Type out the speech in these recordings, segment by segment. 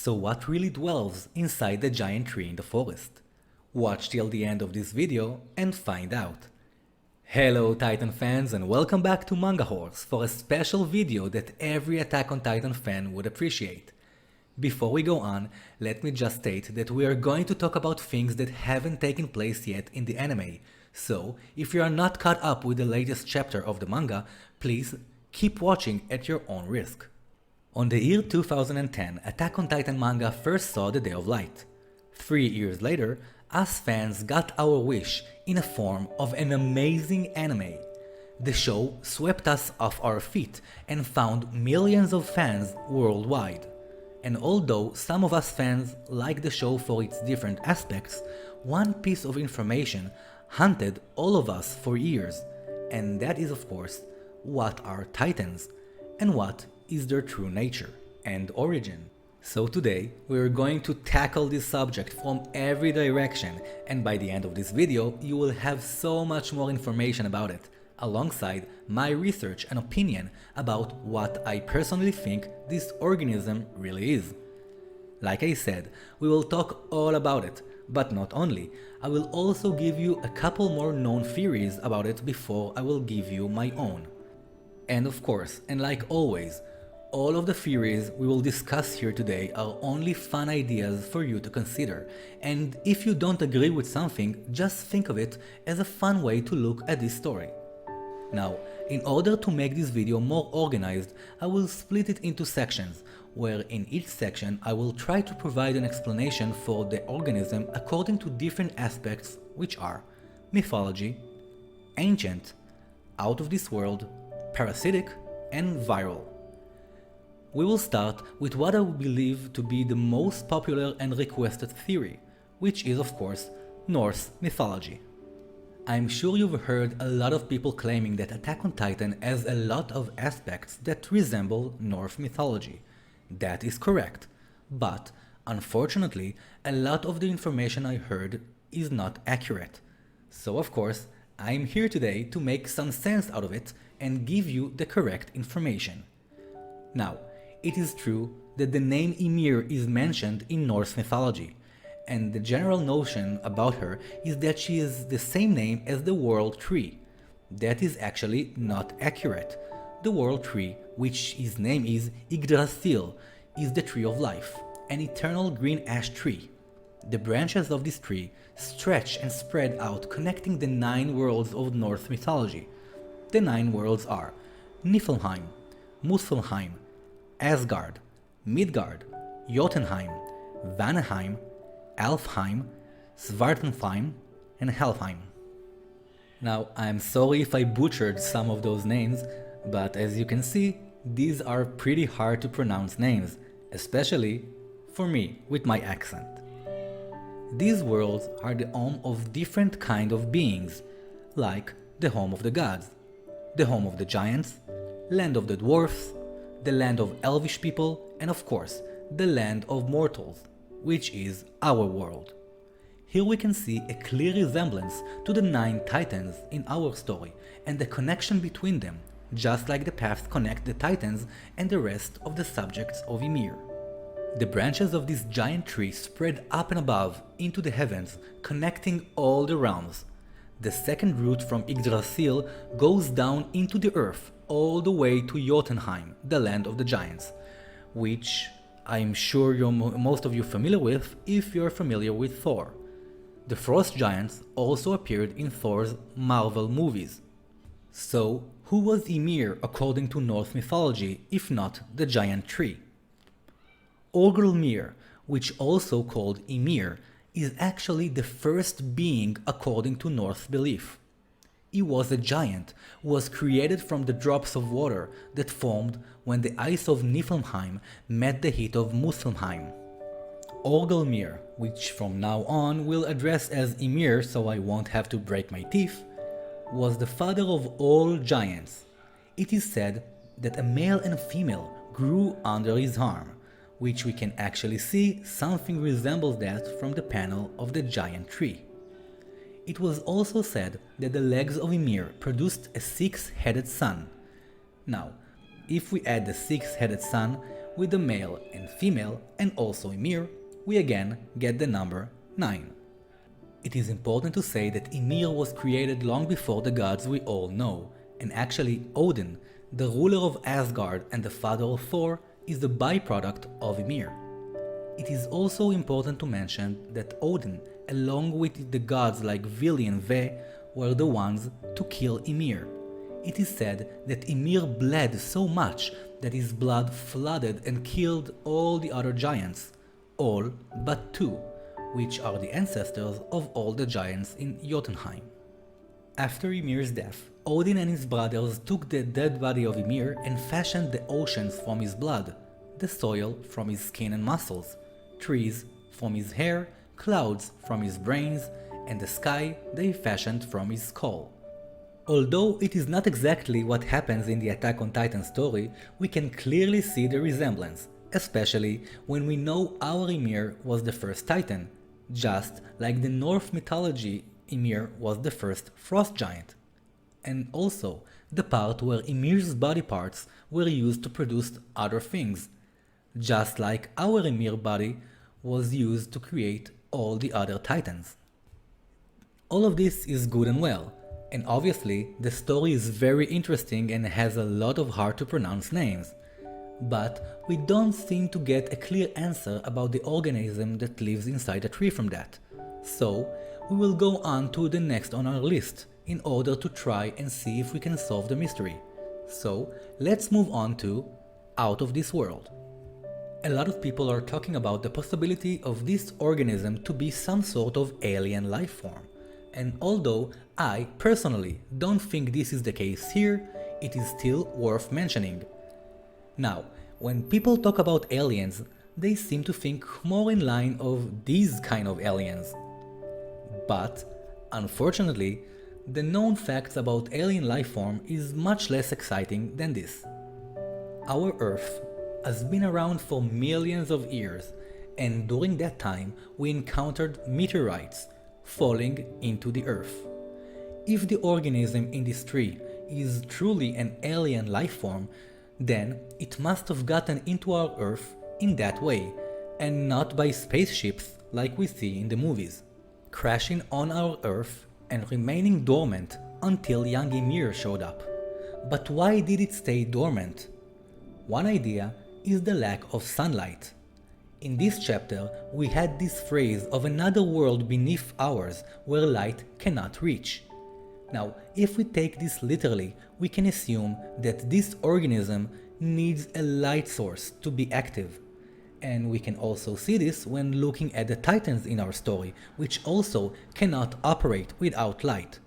So what really dwells inside the giant tree in the forest? Watch till the end of this video and find out. Hello Titan fans and welcome back to Manga Horse for a special video that every Attack on Titan fan would appreciate. Before we go on, let me just state that we are going to talk about things that haven't taken place yet in the anime, so if you are not caught up with the latest chapter of the manga, please keep watching at your own risk. On the year 2010, Attack on Titan manga first saw the day of light. 3 years later, us fans got our wish in a form of an amazing anime. The show swept us off our feet and found millions of fans worldwide. And although some of us fans like the show for its different aspects, one piece of information haunted all of us for years, and that is of course, what are Titans, and what is their true nature and origin. So today we are going to tackle this subject from every direction, and by the end of this video you will have so much more information about it, alongside my research and opinion about what I personally think this organism really is. Like I said, we will talk all about it, but not only, I will also give you a couple more known theories about it before I will give you my own. And of course, and like always, all of the theories we will discuss here today are only fun ideas for you to consider, and if you don't agree with something, just think of it as a fun way to look at this story. Now, in order to make this video more organized, I will split it into sections, where in each section I will try to provide an explanation for the organism according to different aspects, which are mythology, ancient, out of this world, parasitic, and viral. We will start with what I believe to be the most popular and requested theory, which is of course Norse mythology. I'm sure you've heard a lot of people claiming that Attack on Titan has a lot of aspects that resemble Norse mythology. That is correct, but unfortunately a lot of the information I heard is not accurate. So of course, I'm here today to make some sense out of it and give you the correct information. Now, it is true that the name Ymir is mentioned in Norse mythology, and the general notion about her is that she is the same name as the World Tree. That is actually not accurate. The World Tree, which its name is Yggdrasil, is the Tree of Life, an eternal green ash tree. The branches of this tree stretch and spread out, connecting the 9 worlds of Norse mythology. The 9 worlds are Niflheim, Muspelheim, Asgard, Midgard, Jotunheim, Vanaheim, Alfheim, Svartalfheim, and Helheim. Now, I'm sorry if I butchered some of those names, but as you can see, these are pretty hard to pronounce names, especially for me with my accent. These worlds are the home of different kind of beings, like the home of the gods, the home of the giants, land of the dwarfs, the land of elvish people, and of course, the land of mortals, which is our world. Here we can see a clear resemblance to the 9 Titans in our story and the connection between them, just like the paths connect the Titans and the rest of the subjects of Ymir. The branches of this giant tree spread up and above into the heavens, connecting all the realms. The second root from Yggdrasil goes down into the earth all the way to Jotunheim, the land of the giants, which I'm sure most of you familiar with if you're familiar with Thor. The frost giants also appeared in Thor's Marvel movies. So, who was Ymir according to Norse mythology if not the giant tree? Orgelmir, which also called Ymir, is actually the first being according to Norse belief. He was a giant who was created from the drops of water that formed when the ice of Niflheim met the heat of Muspelheim. Orgelmir, which from now on we'll address as Ymir so I won't have to break my teeth, was the father of all giants. It is said that a male and a female grew under his arm, which we can actually see something resembles that from the panel of the giant tree. It was also said that the legs of Ymir produced a 6-headed sun. Now, if we add the 6-headed sun, with the male and female and also Ymir, we again get the number 9. It is important to say that Ymir was created long before the gods we all know, and actually Odin, the ruler of Asgard and the father of Thor, is the byproduct of Ymir. It is also important to mention that Odin, along with the gods like Vili and Ve, were the ones to kill Ymir. It is said that Ymir bled so much that his blood flooded and killed all the other giants, all but 2, which are the ancestors of all the giants in Jotunheim. After Ymir's death, Odin and his brothers took the dead body of Ymir and fashioned the oceans from his blood, the soil from his skin and muscles, trees from his hair, clouds from his brains, and the sky they fashioned from his skull. Although it is not exactly what happens in the Attack on Titan story, we can clearly see the resemblance, especially when we know our Ymir was the first Titan, just like the Norse mythology Ymir was the first frost giant. And also the part where Ymir's body parts were used to produce other things, just like our Ymir body was used to create all the other Titans. All of this is good and well, and obviously the story is very interesting and has a lot of hard to pronounce names. But we don't seem to get a clear answer about the organism that lives inside a tree from that. So we will go on to the next on our list in order to try and see if we can solve the mystery. So let's move on to Out of This World. A lot of people are talking about the possibility of this organism to be some sort of alien life form. And although I personally don't think this is the case here, it is still worth mentioning. Now, when people talk about aliens, they seem to think more in line of these kind of aliens. But, unfortunately, the known facts about alien life form is much less exciting than this. Our Earth has been around for millions of years, and during that time we encountered meteorites falling into the Earth. If the organism in this tree is truly an alien life form, then it must have gotten into our Earth in that way, and not by spaceships like we see in the movies, crashing on our Earth and remaining dormant until young Ymir showed up. But why did it stay dormant? One idea is the lack of sunlight. In this chapter, we had this phrase of another world beneath ours where light cannot reach. Now, if we take this literally, we can assume that this organism needs a light source to be active. And we can also see this when looking at the Titans in our story, which also cannot operate without light.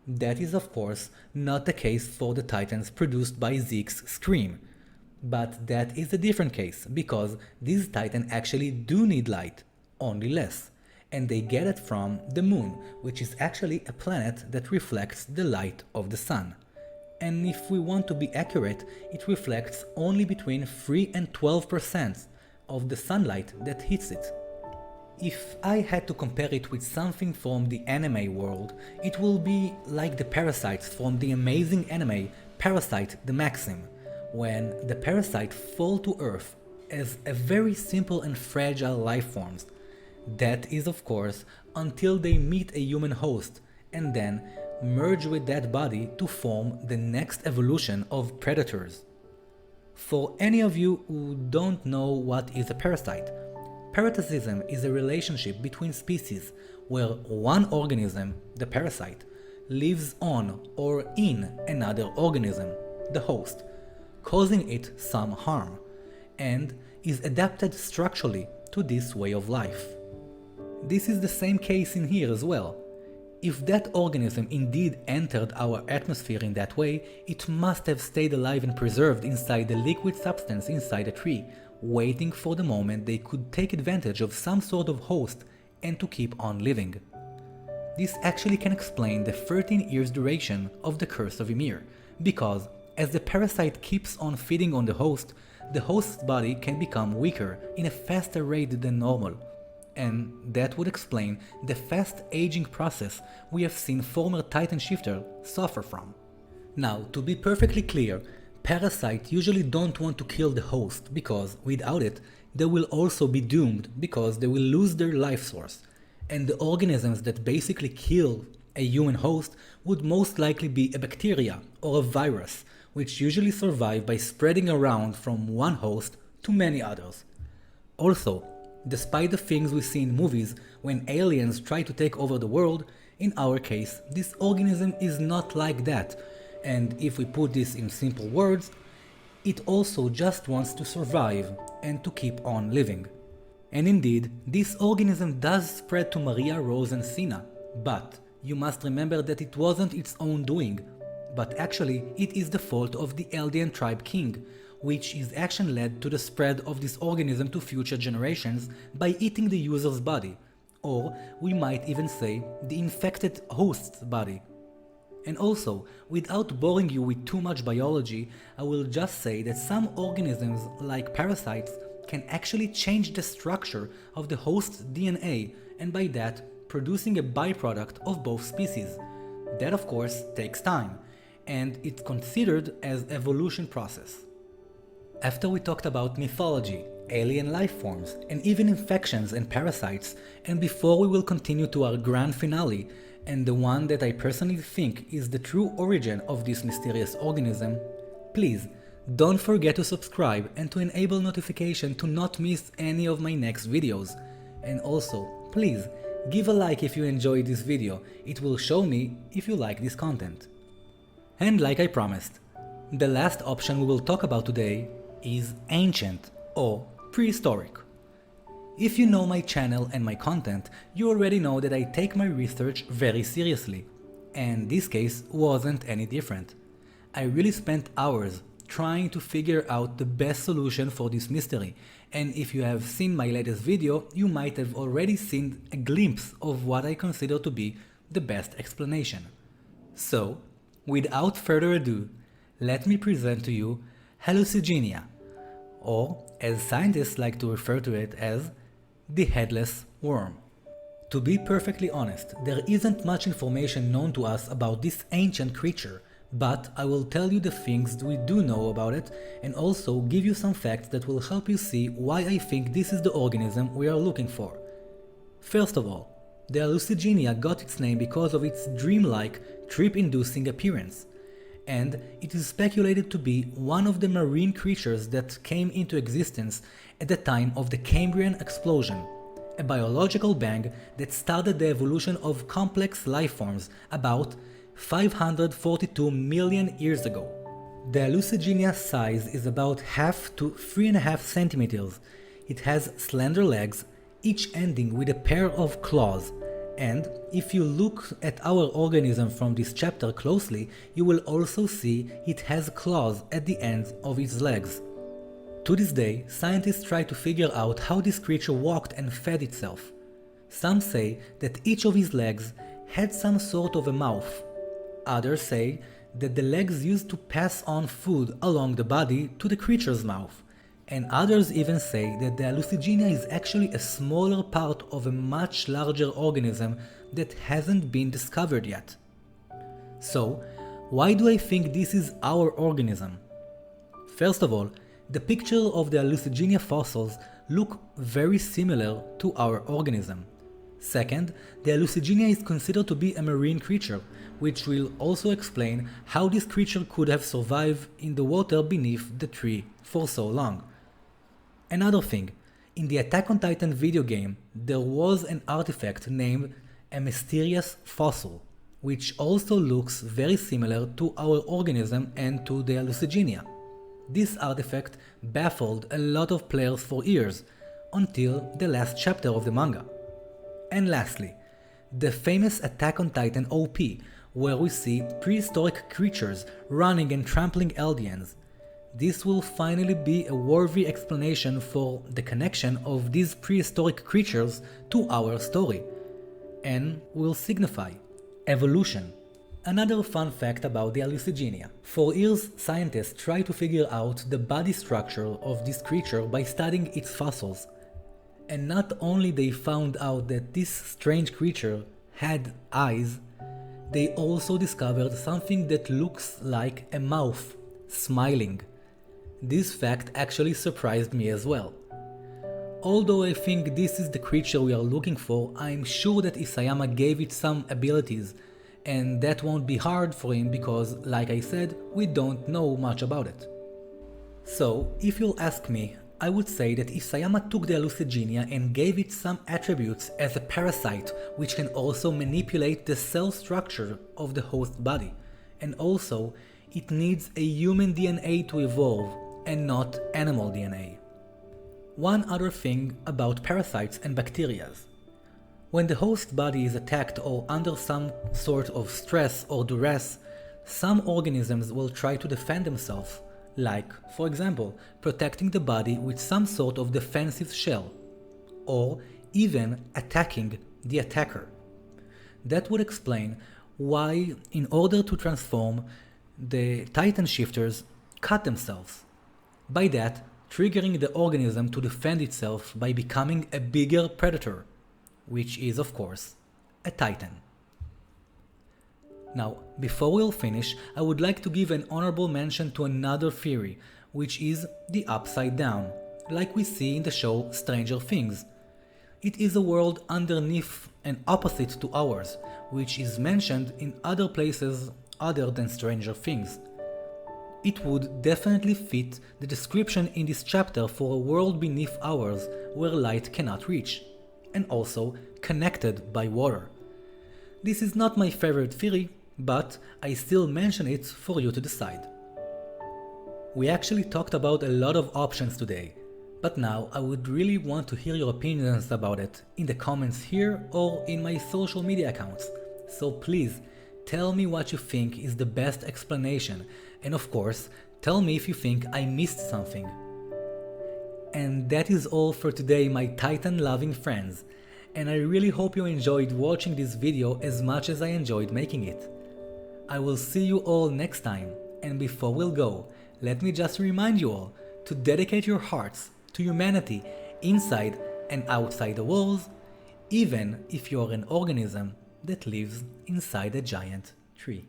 That is of course not the case for the Titans produced by Zeke's Scream. But that is a different case, because these Titans actually do need light, only less. And they get it from the moon, which is actually a planet that reflects the light of the sun. And if we want to be accurate, it reflects only between 3 and 12% of the sunlight that hits it. If I had to compare it with something from the anime world, it will be like the parasites from the amazing anime Parasite the Maxim, when the parasite fall to Earth as a very simple and fragile life forms. That is of course until they meet a human host and then merge with that body to form the next evolution of predators. For any of you who don't know what is a parasite, parasitism is a relationship between species where one organism, the parasite, lives on or in another organism, the host, causing it some harm, and is adapted structurally to this way of life. This is the same case in here as well. If that organism indeed entered our atmosphere in that way, it must have stayed alive and preserved inside the liquid substance inside a tree, waiting for the moment they could take advantage of some sort of host and to keep on living. This actually can explain the 13 years duration of the Curse of Ymir, because as the parasite keeps on feeding on the host's body can become weaker in a faster rate than normal. And that would explain the fast aging process we have seen former Titan Shifter suffer from. Now, to be perfectly clear, parasites usually don't want to kill the host because, without it, they will also be doomed because they will lose their life source. And the organisms that basically kill a human host would most likely be a bacteria or a virus, which usually survive by spreading around from one host to many others. Also, despite the things we see in movies when aliens try to take over the world, in our case, this organism is not like that. And if we put this in simple words, it also just wants to survive and to keep on living. And indeed, this organism does spread to Maria, Rose and Sina, but you must remember that it wasn't its own doing, but actually it is the fault of the Eldian tribe king, which his action led to the spread of this organism to future generations by eating the user's body, or we might even say the infected host's body. And also, without boring you with too much biology, I will just say that some organisms, like parasites, can actually change the structure of the host's DNA, and by that, producing a byproduct of both species. That of course takes time, and it's considered as evolution process. After we talked about mythology, alien life forms, and even infections and parasites, and before we will continue to our grand finale, and the one that I personally think is the true origin of this mysterious organism, please don't forget to subscribe and to enable notification to not miss any of my next videos. And also, please give a like if you enjoyed this video, it will show me if you like this content. And like I promised, the last option we will talk about today is ancient or prehistoric. If you know my channel and my content, you already know that I take my research very seriously, and this case wasn't any different. I really spent hours trying to figure out the best solution for this mystery, and if you have seen my latest video, you might have already seen a glimpse of what I consider to be the best explanation. So, without further ado, let me present to you Hallucigenia, or as scientists like to refer to it as the headless worm. To be perfectly honest, there isn't much information known to us about this ancient creature, but I will tell you the things we do know about it and also give you some facts that will help you see why I think this is the organism we are looking for. First of all, the Hallucigenia got its name because of its dreamlike, trip-inducing appearance, and it is speculated to be one of the marine creatures that came into existence at the time of the Cambrian explosion, a biological bang that started the evolution of complex life forms about 542 million years ago. The Hallucigenia's size is about half to 3.5 centimeters. It has slender legs, each ending with a pair of claws, and if you look at our organism from this chapter closely, you will also see it has claws at the ends of its legs. To this day, scientists try to figure out how this creature walked and fed itself. Some say that each of his legs had some sort of a mouth. Others say that the legs used to pass on food along the body to the creature's mouth. And others even say that the Hallucigenia is actually a smaller part of a much larger organism that hasn't been discovered yet. So, why do I think this is our organism? First of all, the picture of the Hallucigenia fossils look very similar to our organism. Second, the Hallucigenia is considered to be a marine creature, which will also explain how this creature could have survived in the water beneath the tree for so long. Another thing, in the Attack on Titan video game, there was an artifact named a Mysterious Fossil, which also looks very similar to our organism and to the Hallucigenia. This artifact baffled a lot of players for years, until the last chapter of the manga. And lastly, the famous Attack on Titan OP, where we see prehistoric creatures running and trampling Eldians. This will finally be a worthy explanation for the connection of these prehistoric creatures to our story, and will signify evolution. Another fun fact about the Hallucigenia. For years, scientists tried to figure out the body structure of this creature by studying its fossils. And not only they found out that this strange creature had eyes, they also discovered something that looks like a mouth smiling. This fact actually surprised me as well. Although I think this is the creature we are looking for, I'm sure that Isayama gave it some abilities, and that won't be hard for him because, like I said, we don't know much about it. So, if you'll ask me, I would say that Isayama took the Hallucigenia and gave it some attributes as a parasite which can also manipulate the cell structure of the host body, and also it needs a human DNA to evolve and not animal DNA. One other thing about parasites and bacteria. When the host body is attacked or under some sort of stress or duress, some organisms will try to defend themselves, like, for example, protecting the body with some sort of defensive shell, or even attacking the attacker. That would explain why, in order to transform, the Titan shifters cut themselves, by that triggering the organism to defend itself by becoming a bigger predator, which is of course a Titan. Now, before we'll finish, I would like to give an honorable mention to another theory, which is the Upside Down, like we see in the show Stranger Things. It is a world underneath and opposite to ours, which is mentioned in other places other than Stranger Things. It would definitely fit the description in this chapter for a world beneath ours where light cannot reach, and also connected by water. This is not my favorite theory, but I still mention it for you to decide. We actually talked about a lot of options today, but now I would really want to hear your opinions about it in the comments here or in my social media accounts. So please, tell me what you think is the best explanation, and of course, tell me if you think I missed something. And that is all for today, my Titan-loving friends, and I really hope you enjoyed watching this video as much as I enjoyed making it. I will see you all next time, and before we'll go, let me just remind you all to dedicate your hearts to humanity inside and outside the walls, even if you're an organism that lives inside a giant tree.